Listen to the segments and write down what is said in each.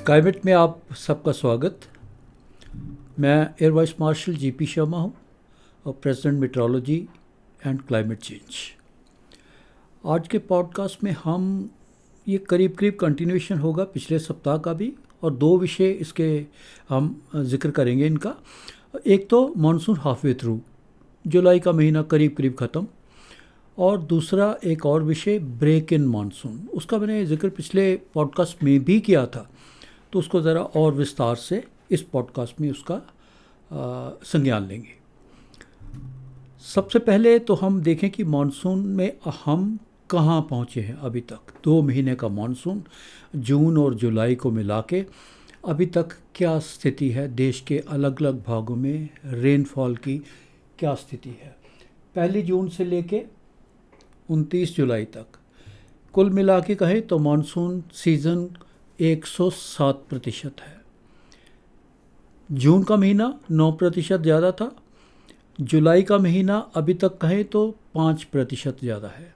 Climate में आप सबका स्वागत। मैं air vice marshal GP Sharma हूँ और president metrology and climate change. आज के पॉडकास्ट में हम ये करीब करीब कंटिन्यूएशन होगा पिछले सप्ताह का भी, और दो विषय इसके हम जिक्र करेंगे इनका। एक तो मानसून हाफवे थ्रू, जुलाई का महीना करीब करीब ख़त्म, और दूसरा एक और विषय ब्रेक इन मानसून। उसका मैंने जिक्र पिछले पॉडकास्ट में भी किया था, तो उसको ज़रा और विस्तार से इस पॉडकास्ट में उसका संज्ञान लेंगे। सबसे पहले तो हम देखें कि मानसून में हम कहाँ पहुँचे हैं अभी तक। 2 महीने का मानसून, जून और जुलाई को मिला के अभी तक क्या स्थिति है, देश के अलग अलग भागों में रेनफॉल की क्या स्थिति है। 1 जून से लेके 29 जुलाई तक कुल मिला के कहें तो मानसून सीज़न 107% है। जून का महीना 9% ज़्यादा था। जुलाई का महीना अभी तक कहें तो 5% ज़्यादा है।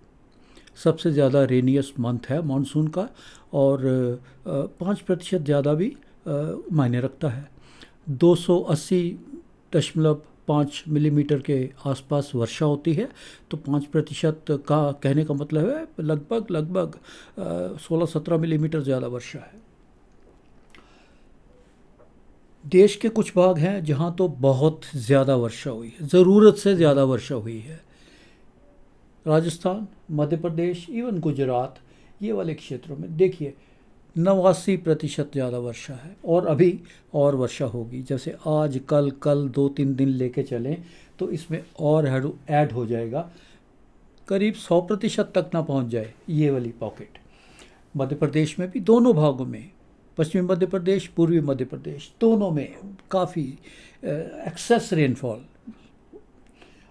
सबसे ज़्यादा रेनियस मंथ है मानसून का, और 5% ज़्यादा भी मायने रखता है। 280.5 मिलीमीटर के आसपास वर्षा होती है, तो 5% का कहने का मतलब है लगभग 16-17 मिलीमीटर ज़्यादा वर्षा है। देश के कुछ भाग हैं जहाँ तो बहुत ज़्यादा वर्षा हुई है, ज़रूरत से ज़्यादा वर्षा हुई है। राजस्थान, मध्य प्रदेश, इवन गुजरात, ये वाले क्षेत्रों में देखिए 89% ज़्यादा वर्षा है, और अभी और वर्षा होगी। जैसे आज कल 2-3 दिन लेके चलें तो इसमें और ऐड हो जाएगा, करीब 100% तक ना पहुंच जाए ये वाली पॉकेट। मध्य प्रदेश में भी दोनों भागों में, पश्चिमी मध्य प्रदेश, पूर्वी मध्य प्रदेश, दोनों में काफ़ी एक्सेस रेनफॉल,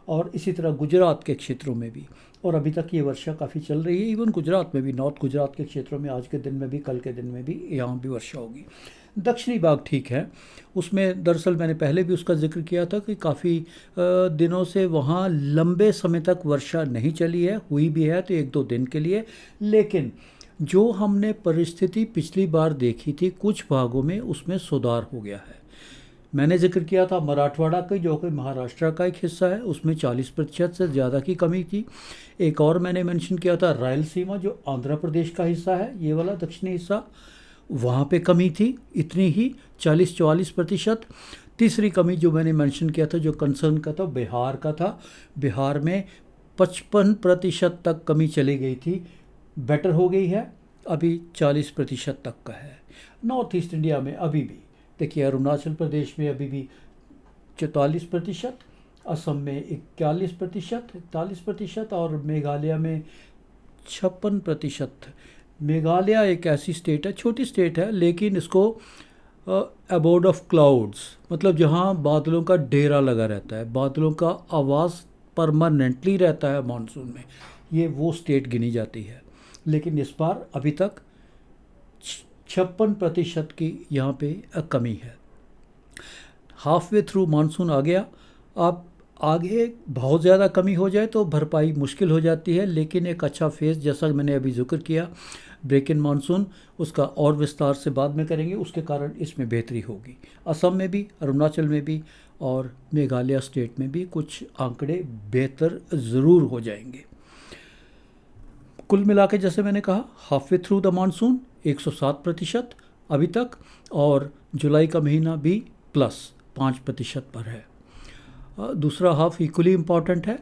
और इसी तरह गुजरात के क्षेत्रों में भी। और अभी तक ये वर्षा काफ़ी चल रही है। इवन गुजरात में भी, नॉर्थ गुजरात के क्षेत्रों में आज के दिन में भी, कल के दिन में भी यहाँ भी वर्षा होगी। दक्षिणी भाग ठीक है, उसमें दरअसल मैंने पहले भी उसका जिक्र किया था कि काफ़ी दिनों से वहाँ लंबे समय तक वर्षा नहीं चली है, हुई भी है तो 1-2 दिन के लिए। लेकिन जो हमने परिस्थिति पिछली बार देखी थी कुछ भागों में, उसमें सुधार हो गया है। मैंने जिक्र किया था मराठवाड़ा का, जो कि महाराष्ट्र का एक हिस्सा है, उसमें 40% से ज़्यादा की कमी थी। एक और मैंने मेंशन किया था रायलसीमा, जो आंध्र प्रदेश का हिस्सा है, ये वाला दक्षिणी हिस्सा, वहाँ पे कमी थी इतनी ही 40-44%। तीसरी कमी जो मैंने मेंशन किया था, जो कंसर्न का था, बिहार का था। बिहार में 55% तक कमी चली गई थी, बेटर हो गई है, अभी 40% तक का है। नॉर्थ ईस्ट इंडिया में अभी भी देखिए, अरुणाचल प्रदेश में अभी भी 44%, असम में 41%, और मेघालय में 56%। मेघालय एक ऐसी स्टेट है, छोटी स्टेट है, लेकिन इसको अबोर्ड ऑफ क्लाउड्स, मतलब जहाँ बादलों का डेरा लगा रहता है, बादलों का आवास परमानेंटली रहता है मानसून में, ये वो स्टेट गिनी जाती है। लेकिन इस बार अभी तक 56% की यहाँ पे कमी है। हाफ वे थ्रू मानसून आ गया। अब आगे बहुत ज़्यादा कमी हो जाए तो भरपाई मुश्किल हो जाती है, लेकिन एक अच्छा फेज़, जैसा मैंने अभी जिक्र किया, ब्रेक इन मानसून, उसका और विस्तार से बाद में करेंगे, उसके कारण इसमें बेहतरी होगी। असम में भी, अरुणाचल में भी और मेघालय स्टेट में भी कुछ आंकड़े बेहतर ज़रूर हो जाएंगे। कुल मिला के जैसे मैंने कहा, half way through the monsoon 107% अभी तक, और जुलाई का महीना भी प्लस 5% पर है। दूसरा हाफ इक्वली इम्पॉर्टेंट है,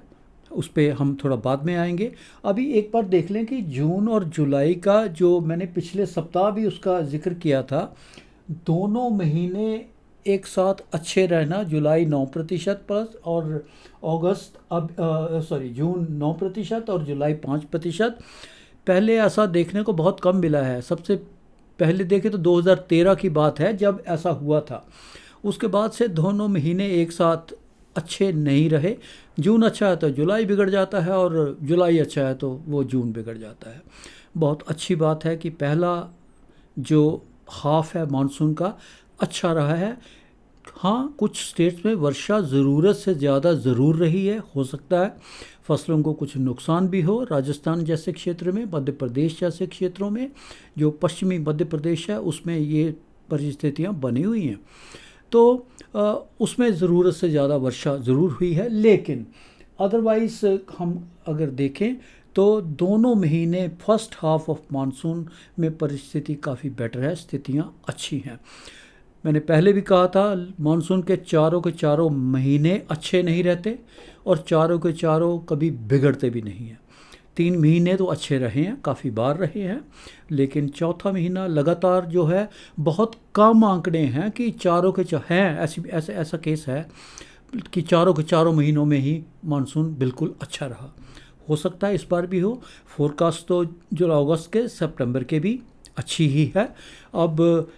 उस पर हम थोड़ा बाद में आएंगे। अभी एक बार देख लें कि जून और जुलाई का, जो मैंने पिछले सप्ताह भी उसका जिक्र किया था, दोनों महीने एक साथ अच्छे रहना। जुलाई 9% प्लस, और जून 9% और जुलाई 5%। पहले ऐसा देखने को बहुत कम मिला है। सबसे पहले देखें तो 2013 की बात है जब ऐसा हुआ था। उसके बाद से दोनों महीने एक साथ अच्छे नहीं रहे। जून अच्छा है तो जुलाई बिगड़ जाता है, और जुलाई अच्छा है तो वो जून बिगड़ जाता है। बहुत अच्छी बात है कि पहला जो हाफ है मानसून का अच्छा रहा है। हाँ, कुछ स्टेट्स में वर्षा ज़रूरत से ज़्यादा ज़रूर रही है, हो सकता है फसलों को कुछ नुकसान भी हो। राजस्थान जैसे क्षेत्र में, मध्य प्रदेश जैसे क्षेत्रों में, जो पश्चिमी मध्य प्रदेश है उसमें ये परिस्थितियाँ बनी हुई हैं। तो उसमें ज़रूरत से ज़्यादा वर्षा ज़रूर हुई है, लेकिन अदरवाइज़ हम अगर देखें तो दोनों महीने फर्स्ट हाफ ऑफ मानसून में परिस्थिति काफ़ी बेटर है, स्थितियाँ अच्छी हैं। मैंने पहले भी कहा था मानसून के चारों महीने अच्छे नहीं रहते और चारों के चारों कभी बिगड़ते भी नहीं हैं। 3 महीने तो अच्छे रहे हैं, काफ़ी बार रहे हैं, लेकिन चौथा महीना लगातार जो है बहुत कम आंकड़े हैं कि चारों के हैं ऐसा केस है कि चारों के चारों महीनों में ही मानसून बिल्कुल अच्छा रहा। हो सकता है इस बार भी हो। फोरकास्ट तो जुलाई अगस्त के सितंबर के भी अच्छी ही है। अब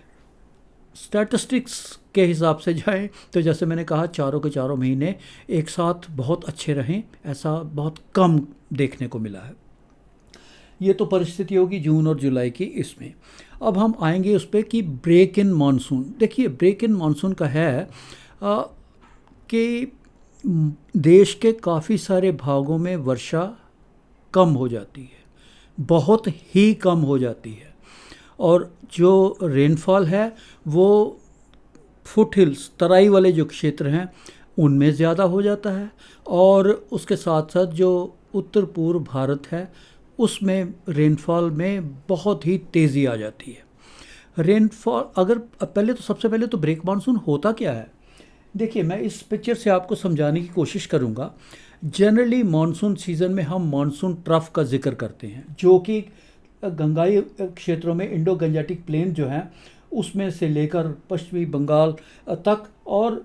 स्टैटिस्टिक्स के हिसाब से जाएं तो जैसे मैंने कहा चारों के चारों महीने एक साथ बहुत अच्छे रहें, ऐसा बहुत कम देखने को मिला है। ये तो परिस्थिति होगी जून और जुलाई की इसमें। अब हम आएंगे उस पर कि ब्रेक इन मानसून। देखिए ब्रेक इन मानसून का है कि देश के काफ़ी सारे भागों में वर्षा कम हो जाती है, बहुत ही कम हो जाती है, और जो रेनफॉल है वो फुट हिल्स तराई वाले जो क्षेत्र हैं उनमें ज़्यादा हो जाता है, और उसके साथ साथ जो उत्तर पूर्व भारत है उसमें रेनफॉल में बहुत ही तेज़ी आ जाती है। रेनफॉल अगर पहले तो सबसे पहले तो ब्रेक मानसून होता क्या है, देखिए मैं इस पिक्चर से आपको समझाने की कोशिश करूंगा। जनरली मानसून सीज़न में हम मानसून ट्रफ का जिक्र करते हैं, जो कि गंगाई क्षेत्रों में इंडो गंजेटिक प्लेन जो है उसमें से लेकर पश्चिमी बंगाल तक और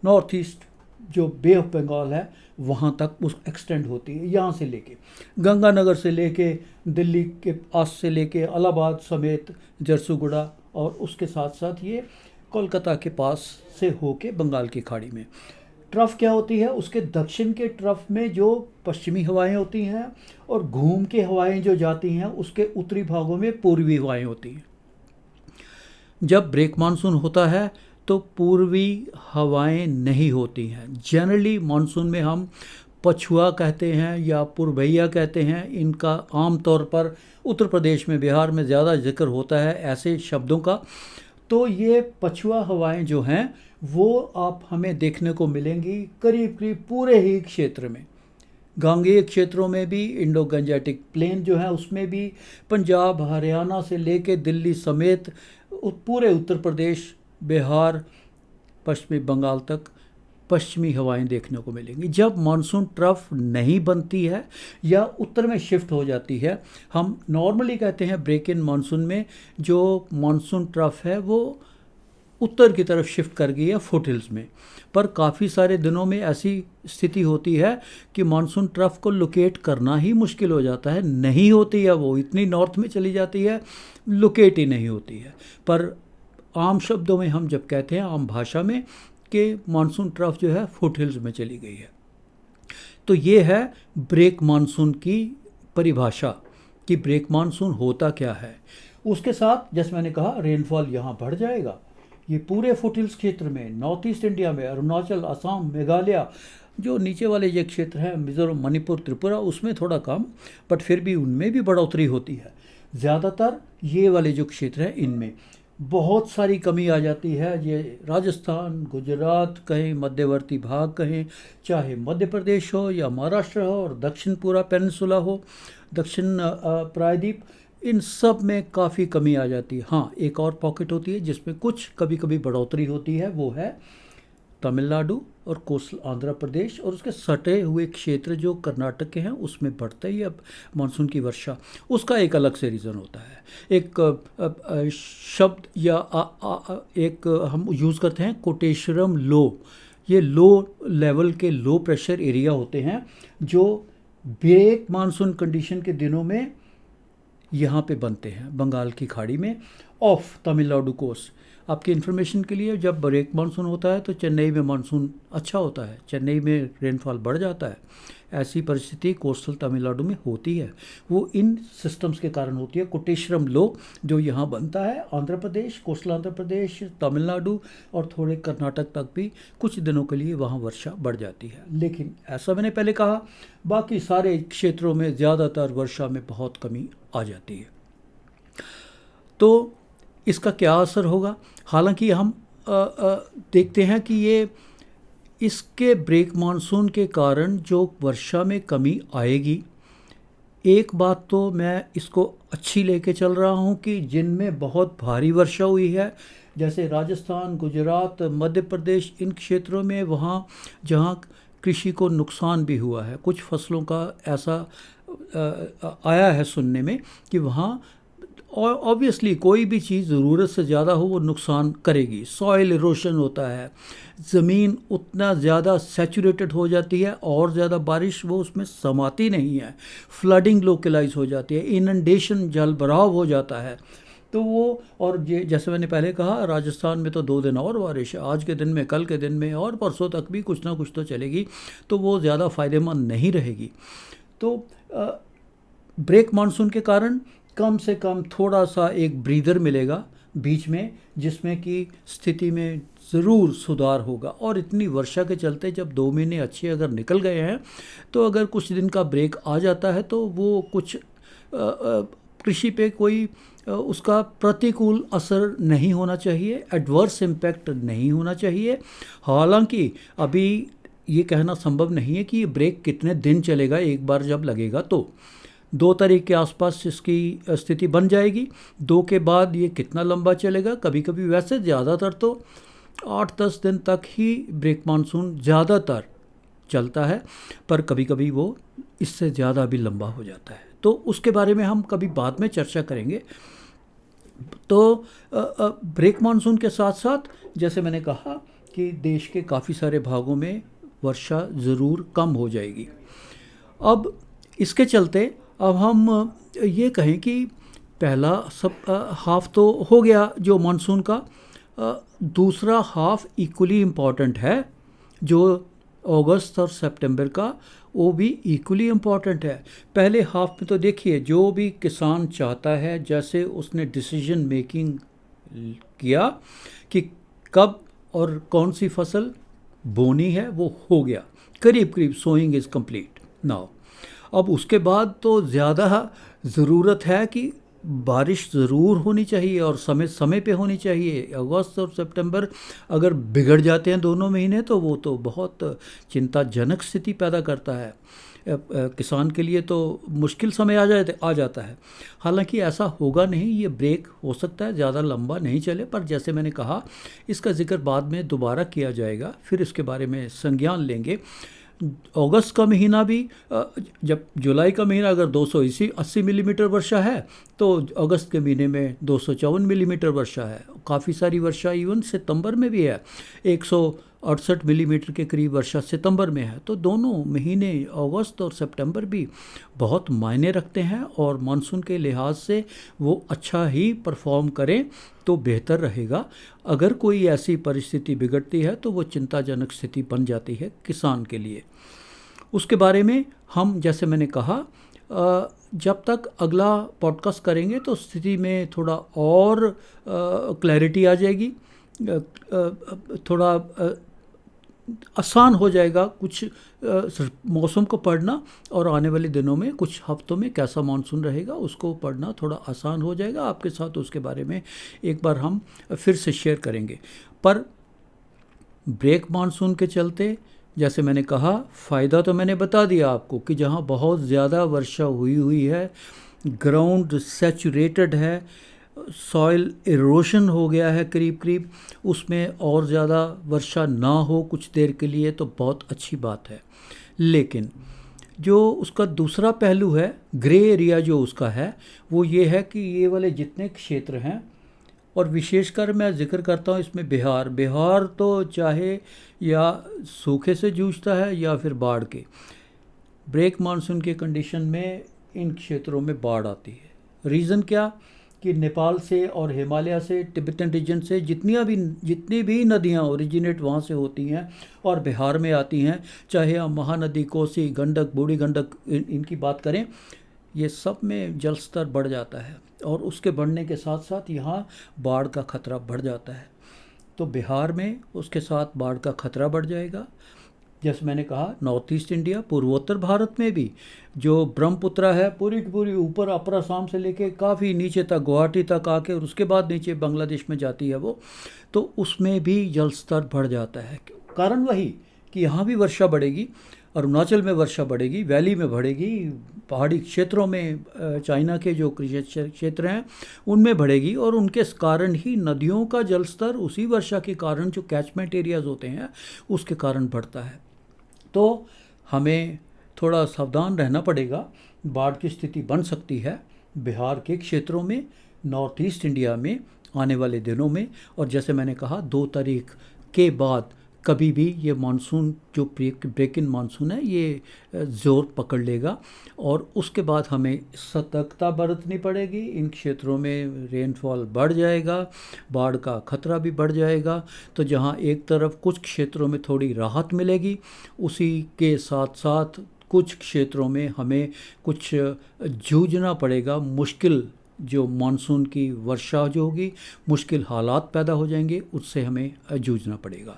नॉर्थ ईस्ट जो बे ऑफ बंगाल है वहाँ तक उस एक्सटेंड होती है। यहाँ से लेके गंगानगर से लेके दिल्ली के पास से लेके इलाहाबाद समेत झरसुगुड़ा, और उसके साथ साथ ये कोलकाता के पास से होके बंगाल की खाड़ी में। ट्रफ क्या होती है, उसके दक्षिण के ट्रफ में जो पश्चिमी हवाएं होती हैं और घूम के हवाएं जो जाती हैं उसके उत्तरी भागों में पूर्वी हवाएं होती हैं। जब ब्रेक मानसून होता है तो पूर्वी हवाएं नहीं होती हैं। जनरली मानसून में हम पछुआ कहते हैं या पुरबैया कहते हैं, इनका आम तौर पर उत्तर प्रदेश में बिहार में ज़्यादा जिक्र होता है ऐसे शब्दों का। तो ये पछुआ हवाएं जो हैं वो आप हमें देखने को मिलेंगी करीब करीब पूरे ही क्षेत्र में, गांगेय क्षेत्रों में भी, इंडो गंजेटिक प्लेन जो है उसमें भी, पंजाब हरियाणा से लेके दिल्ली समेत पूरे उत्तर प्रदेश बिहार पश्चिमी बंगाल तक पश्चिमी हवाएं देखने को मिलेंगी। जब मानसून ट्रफ नहीं बनती है या उत्तर में शिफ्ट हो जाती है, हम नॉर्मली कहते हैं ब्रेक इन मानसून में जो मानसून ट्रफ है वो उत्तर की तरफ शिफ्ट कर गई है फुट हिल्स में, पर काफ़ी सारे दिनों में ऐसी स्थिति होती है कि मानसून ट्रफ को लोकेट करना ही मुश्किल हो जाता है, नहीं होती है, वो इतनी नॉर्थ में चली जाती है, लोकेट ही नहीं होती है। पर आम शब्दों में हम जब कहते हैं आम भाषा में कि मानसून ट्रफ जो है फुट हिल्स में चली गई है, तो ये है ब्रेक मानसून की परिभाषा कि ब्रेक मानसून होता क्या है। उसके साथ जैसे मैंने कहा रेनफॉल यहाँ बढ़ जाएगा, ये पूरे फुट हिल्स क्षेत्र में, नॉर्थ ईस्ट इंडिया में, अरुणाचल, असम, मेघालय, जो नीचे वाले ये क्षेत्र हैं मिजोरम, मणिपुर, त्रिपुरा, उसमें थोड़ा कम, बट फिर भी उनमें भी बढ़ोतरी होती है। ज़्यादातर ये वाले जो क्षेत्र हैं इनमें बहुत सारी कमी आ जाती है। ये राजस्थान, गुजरात कहें, मध्यवर्ती भाग कहें, चाहे मध्य प्रदेश हो या महाराष्ट्र हो और दक्षिण पूरा पेनिनसुला हो, दक्षिण प्रायद्वीप, इन सब में काफ़ी कमी आ जाती है। हाँ, एक और पॉकेट होती है जिसमें कुछ कभी कभी बढ़ोतरी होती है, वो है तमिलनाडु और कोस्टल आंध्र प्रदेश और उसके सटे हुए क्षेत्र जो कर्नाटक के हैं उसमें बढ़ता ही अब मानसून की वर्षा, उसका एक अलग से रीज़न होता है। एक शब्द या एक हम यूज़ करते हैं कोटेश्वरम लो, ये लो लेवल के लो प्रेशर एरिया होते हैं जो ब्रेक मानसून कंडीशन के दिनों में यहाँ पे बनते हैं बंगाल की खाड़ी में ऑफ तमिलनाडु कोस्ट। आपकी इन्फॉर्मेशन के लिए जब ब्रेक मानसून होता है तो चेन्नई में मानसून अच्छा होता है, चेन्नई में रेनफॉल बढ़ जाता है। ऐसी परिस्थिति कोस्टल तमिलनाडु में होती है, वो इन सिस्टम्स के कारण होती है। कोटेश्वरम लो जो यहाँ बनता है आंध्र प्रदेश, कोस्टल आंध्र प्रदेश, तमिलनाडु और थोड़े कर्नाटक तक भी कुछ दिनों के लिए वहाँ वर्षा बढ़ जाती है। लेकिन ऐसा मैंने पहले कहा, बाकी सारे क्षेत्रों में ज़्यादातर वर्षा में बहुत कमी आ जाती है। तो इसका क्या असर होगा? हालांकि हम देखते हैं कि ये इसके ब्रेक मानसून के कारण जो वर्षा में कमी आएगी, एक बात तो मैं इसको अच्छी लेके चल रहा हूँ कि जिनमें बहुत भारी वर्षा हुई है, जैसे राजस्थान, गुजरात, मध्य प्रदेश, इन क्षेत्रों में, वहाँ जहाँ कृषि को नुकसान भी हुआ है, कुछ फसलों का ऐसा आया है सुनने में कि वहाँ ऑब्वियसली कोई भी चीज़ ज़रूरत से ज़्यादा हो वो नुकसान करेगी। सॉइल इरोशन होता है, ज़मीन उतना ज़्यादा सैचुरेटेड हो जाती है और ज़्यादा बारिश वो उसमें समाती नहीं है, फ्लडिंग लोकलाइज हो जाती है, इनंडेशन जल भराव हो जाता है। तो वो, और ये जैसे मैंने पहले कहा, राजस्थान में तो 2 दिन और बारिश है, आज के दिन में, कल के दिन में और परसों तक भी कुछ ना कुछ तो चलेगी, तो वो ज़्यादा फ़ायदेमंद नहीं रहेगी। तो ब्रेक मानसून के कारण कम से कम थोड़ा सा एक ब्रीदर मिलेगा बीच में, जिसमें कि स्थिति में ज़रूर सुधार होगा। और इतनी वर्षा के चलते जब 2 महीने अच्छे अगर निकल गए हैं, तो अगर कुछ दिन का ब्रेक आ जाता है तो वो कुछ कृषि पे कोई उसका प्रतिकूल असर नहीं होना चाहिए, एडवर्स इम्पैक्ट नहीं होना चाहिए। हालांकि अभी ये कहना संभव नहीं है कि ये ब्रेक कितने दिन चलेगा, एक बार जब लगेगा तो 2 तारीख के आसपास इसकी स्थिति बन जाएगी। 2 के बाद ये कितना लंबा चलेगा, कभी कभी, वैसे ज़्यादातर तो 8-10 दिन तक ही ब्रेक मानसून ज़्यादातर चलता है, पर कभी कभी वो इससे ज़्यादा भी लंबा हो जाता है, तो उसके बारे में हम कभी बाद में चर्चा करेंगे। तो ब्रेक मानसून के साथ साथ, जैसे मैंने कहा कि देश के काफ़ी सारे भागों में वर्षा ज़रूर कम हो जाएगी। अब इसके चलते अब हम ये कहें कि पहला हाफ तो हो गया जो मानसून का, दूसरा हाफ इक्वली इम्पॉर्टेंट है, जो अगस्त और सितंबर का, वो भी इक्वली इम्पॉर्टेंट है। पहले हाफ में तो देखिए, जो भी किसान चाहता है, जैसे उसने डिसीजन मेकिंग किया कि कब और कौन सी फसल बोनी है, वो हो गया, करीब करीब सोइंग इज़ कंप्लीट नाउ। अब उसके बाद तो ज़्यादा ज़रूरत है कि बारिश ज़रूर होनी चाहिए और समय समय पे होनी चाहिए। अगस्त और सितंबर अगर बिगड़ जाते हैं दोनों महीने, तो वो तो बहुत चिंताजनक स्थिति पैदा करता है। किसान के लिए तो मुश्किल समय आ जाता है। हालांकि ऐसा होगा नहीं, ये ब्रेक हो सकता है ज़्यादा लंबा नहीं चले, पर जैसे मैंने कहा, इसका जिक्र बाद में दोबारा किया जाएगा, फिर इसके बारे में संज्ञान लेंगे। अगस्त का महीना भी, जब जुलाई का महीना अगर 280 मिलीमीटर वर्षा है, तो अगस्त के महीने में 254 मिलीमीटर वर्षा है। काफ़ी सारी वर्षा इवन सितंबर में भी है, 168 मिलीमीटर के करीब वर्षा सितंबर में है। तो दोनों महीने, अगस्त और सितंबर भी बहुत मायने रखते हैं, और मानसून के लिहाज से वो अच्छा ही परफॉर्म करें तो बेहतर रहेगा। अगर कोई ऐसी परिस्थिति बिगड़ती है तो वो चिंताजनक स्थिति बन जाती है किसान के लिए। उसके बारे में हम, जैसे मैंने कहा, जब तक अगला पॉडकास्ट करेंगे तो स्थिति में थोड़ा और क्लैरिटी आ जाएगी, थोड़ा आसान हो जाएगा कुछ मौसम को पढ़ना, और आने वाले दिनों में कुछ हफ्तों में कैसा मानसून रहेगा उसको पढ़ना थोड़ा आसान हो जाएगा आपके साथ। उसके बारे में एक बार हम फिर से शेयर करेंगे। पर ब्रेक मानसून के चलते, जैसे मैंने कहा, फ़ायदा तो मैंने बता दिया आपको कि जहाँ बहुत ज़्यादा वर्षा हुई है, ग्राउंड सैचुरेटेड है, सॉइल इरोशन हो गया है करीब करीब, उसमें और ज़्यादा वर्षा ना हो कुछ देर के लिए तो बहुत अच्छी बात है। लेकिन जो उसका दूसरा पहलू है, ग्रे एरिया जो उसका है, वो ये है कि ये वाले जितने क्षेत्र हैं, और विशेषकर मैं जिक्र करता हूँ इसमें बिहार तो चाहे या सूखे से जूझता है या फिर बाढ़ के, ब्रेक मानसून के कंडीशन में इन क्षेत्रों में बाढ़ आती है। रीज़न क्या कि नेपाल से और हिमालय से, तिब्बतन रीजन से जितनी भी नदियाँ ओरिजिनेट वहाँ से होती हैं और बिहार में आती हैं, चाहे हम महानदी, कोसी, गंडक, बूढ़ी गंडक इनकी बात करें, ये सब में जल स्तर बढ़ जाता है, और उसके बढ़ने के साथ साथ यहाँ बाढ़ का खतरा बढ़ जाता है। तो बिहार में उसके साथ बाढ़ का खतरा बढ़ जाएगा। जैसे मैंने कहा नॉर्थ ईस्ट इंडिया, पूर्वोत्तर भारत में भी जो ब्रह्मपुत्रा है पूरी की पूरी ऊपर अपर असम से लेके काफ़ी नीचे तक गुवाहाटी तक आके और उसके बाद नीचे बांग्लादेश में जाती है वो, तो उसमें भी जल स्तर बढ़ जाता है। कारण वही कि यहाँ भी वर्षा बढ़ेगी, अरुणाचल में वर्षा बढ़ेगी, वैली में बढ़ेगी, पहाड़ी क्षेत्रों में चाइना के जो कृषि क्षेत्र हैं उनमें बढ़ेगी, और उनके कारण ही नदियों का जल स्तर उसी वर्षा के कारण जो कैचमेंट एरियाज होते हैं उसके कारण बढ़ता है। तो हमें थोड़ा सावधान रहना पड़ेगा, बाढ़ की स्थिति बन सकती है बिहार के क्षेत्रों में, नॉर्थ ईस्ट इंडिया में आने वाले दिनों में। और जैसे मैंने कहा 2 तारीख के बाद कभी भी ये मानसून जो ब्रेक इन मानसून है ये ज़ोर पकड़ लेगा, और उसके बाद हमें सतर्कता बरतनी पड़ेगी। इन क्षेत्रों में रेनफॉल बढ़ जाएगा, बाढ़ का खतरा भी बढ़ जाएगा। तो जहाँ एक तरफ कुछ क्षेत्रों में थोड़ी राहत मिलेगी, उसी के साथ साथ कुछ क्षेत्रों में हमें कुछ जूझना पड़ेगा। मुश्किल जो मानसून की वर्षा जो होगी, मुश्किल हालात पैदा हो जाएंगे, उससे हमें जूझना पड़ेगा।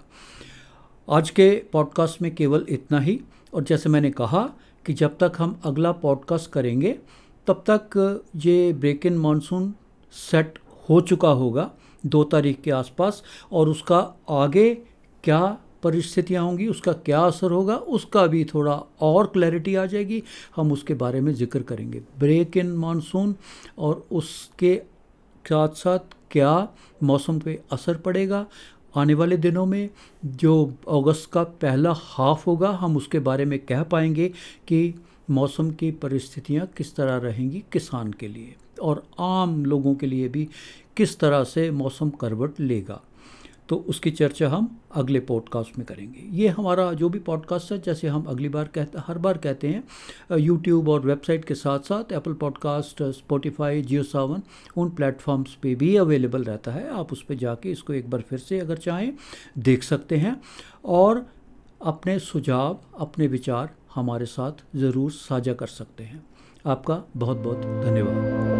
आज के पॉडकास्ट में केवल इतना ही। और जैसे मैंने कहा कि जब तक हम अगला पॉडकास्ट करेंगे तब तक ये ब्रेक इन मानसून सेट हो चुका होगा 2 तारीख के आसपास, और उसका आगे क्या परिस्थितियाँ होंगी, उसका क्या असर होगा, उसका भी थोड़ा और क्लैरिटी आ जाएगी। हम उसके बारे में जिक्र करेंगे, ब्रेक इन मानसून और उसके साथ साथ क्या मौसम पे असर पड़ेगा आने वाले दिनों में। जो अगस्त का पहला हाफ होगा हम उसके बारे में कह पाएंगे कि मौसम की परिस्थितियाँ किस तरह रहेंगी किसान के लिए, और आम लोगों के लिए भी किस तरह से मौसम करवट लेगा। तो उसकी चर्चा हम अगले पॉडकास्ट में करेंगे। ये हमारा जो भी पॉडकास्ट है, जैसे हम हर बार कहते हैं, यूट्यूब और वेबसाइट के साथ साथ एप्पल पॉडकास्ट, स्पॉटिफाई, जियो सावन, उन प्लेटफॉर्म्स पे भी अवेलेबल रहता है। आप उस पर जाके इसको एक बार फिर से अगर चाहें देख सकते हैं, और अपने सुझाव, अपने विचार हमारे साथ ज़रूर साझा कर सकते हैं। आपका बहुत बहुत धन्यवाद।